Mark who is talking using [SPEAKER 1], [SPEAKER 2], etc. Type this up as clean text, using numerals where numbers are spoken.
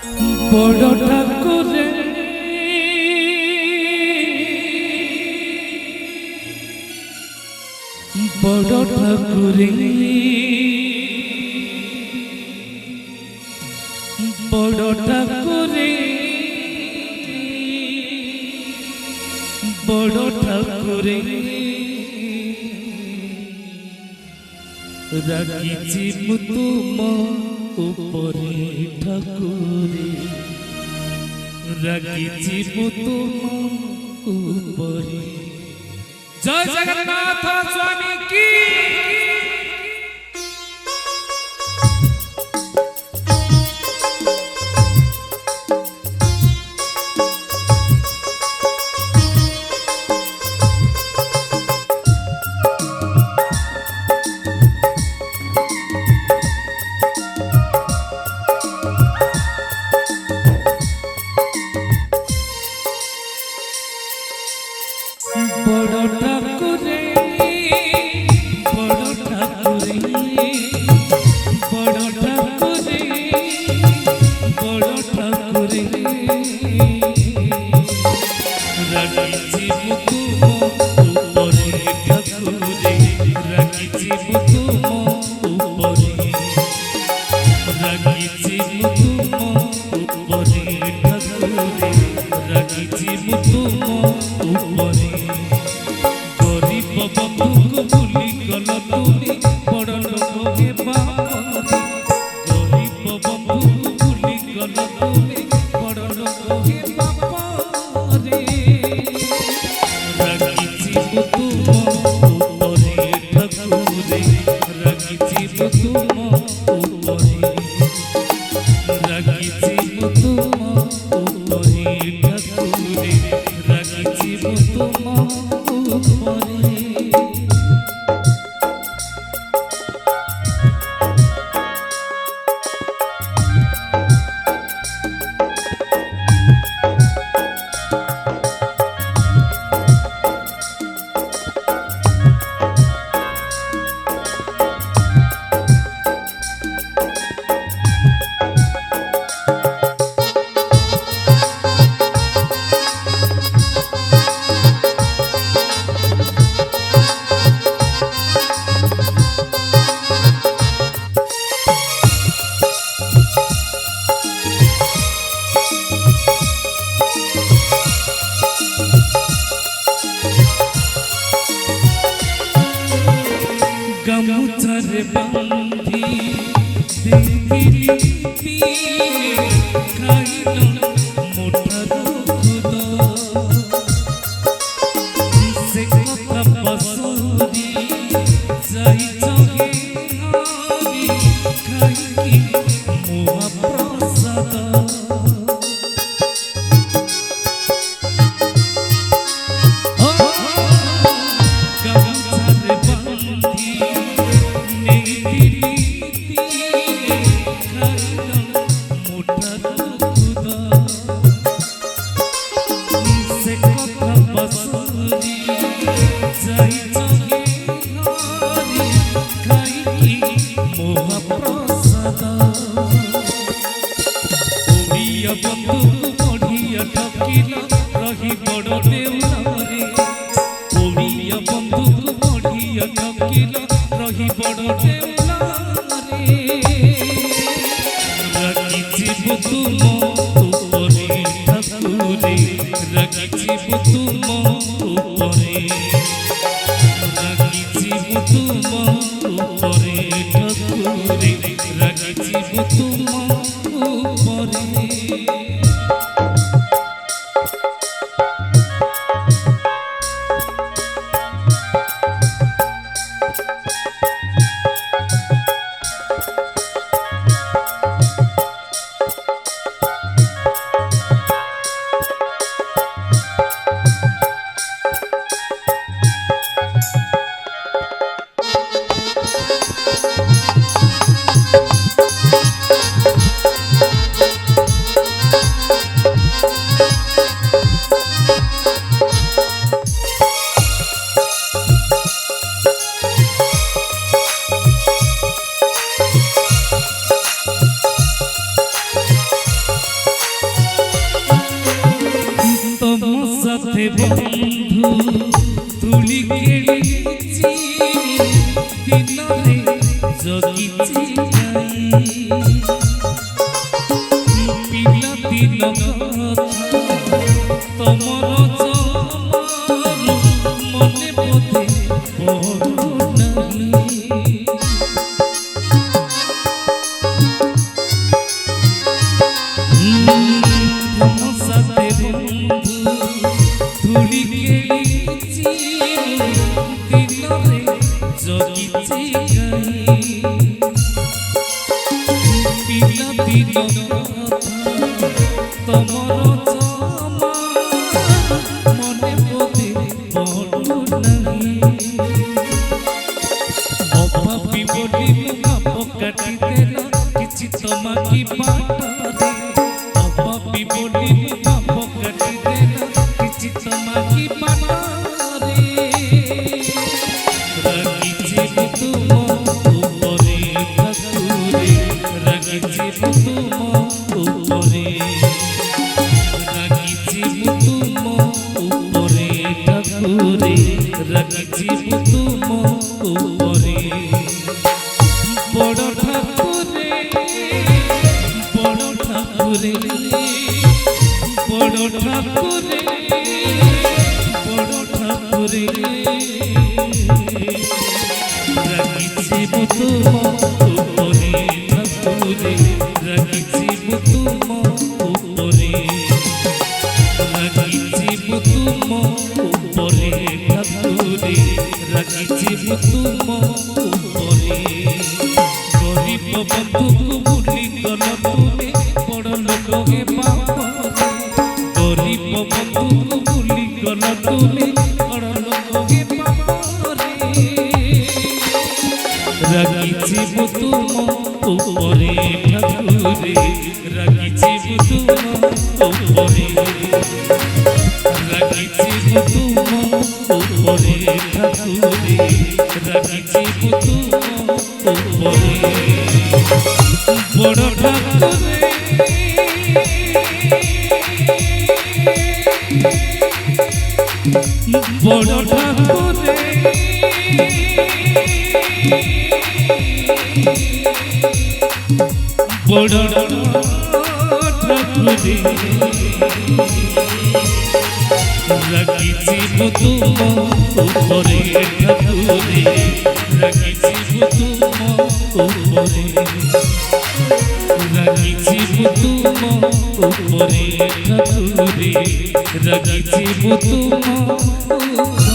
[SPEAKER 1] बड़ ठाकुर बड़ ठाकुर बड़ ठाकुर बड़ ठाकुर राखिछि मु तुम उपरे ठाकुरे राखिछि मु तुम उपरे। जय जगन्नाथ स्वामी की। बड़ ठाकुरे बड़ ठाकुरे बड़ ठाकुरे बड़ ठाकुरे राखिछि मु तुम उपरे ठाकुरे राखिछि मु तुम उपरे राखिछि मु तुम उपरे ठाकुरे राखिछि मु तुम उपरे। गरीब बंधु को भूली गल तुमी बड़ लोक हेबा गरीब बंधु को भूली गल तुमी बड़ लोक हेबा रे राखिछि मु तुम उपरे ठाकुरे राखिछि मु तुम उपरे राखिछि मु तुम उपरे ठाकुरे राखिछि मु तुम उपरे। गमुछारे बांधी देखिली पिए खाइलो मोटारो खुद से कथा बसरी जाई चगे आरी खाइकी महाप्रसाद बंधु बढ़िया ठकिला रही बड़ देउलारे ओडिया बंधु बढ़िया ठकिला रही बड़ देउलारे राखिछि मु तुम उपरे ठाकुरे राखिछि मु तुम उपरे राखिछि मु तुम उपरे ठाकुरे राखिछि मु तुम उपरे। বন্ধু তুলি খেলিছি দিনরে জগিছি যাই পিলা দিন তোমার মনে বোধে ধুলি খেলিছি দিনরে জগিছি গাই পিলা দিন তোমার মনে বোধে নাই অভাবী বলি ভাব কাটি দেল কিছু তোমাকে বাটারে অভাবী বলি ভাব কাটি দেল কিছু তোমাকে বাটারে রাগিছি তুম উপরে ঠাকুরে রাগিছি তুম উপরে রাগিছি তুম উপরে ঠাকুরে রাগিছি তুম উপরে বড় ঠাকুরে বড় ঠাকুরে বড় ঠাকুরে বড় ঠাকুরে রাগিছি তুম উপরে ঠাকুরে রাগিছি তুম উপরে রাগিছি তুম উপরে ঠাকুরে রাগিছি তুম উপরে গরিব বন্ধুକୁ ভুলি গল তুমি বড় লোক হে বাপরে গরিব বন্ধুକୁ ভুলি গল তুমি বড় লোক হে বাপরে রাগিছি তুম উপরে ঠাকুরে রাগিছি তুম উপরে রাগিছি তুম উপরে ঠাকুরে রাগিছি তুম উপরে বড় ঠাকুরে বড় ঠাকুরে বড় ঠাকুরে রাগিছি তুম উপরে ঠাকুরে রাগিছি তুম উপরে রাগিছি তুম উপরে ঠাকুরে রাগিছি তুম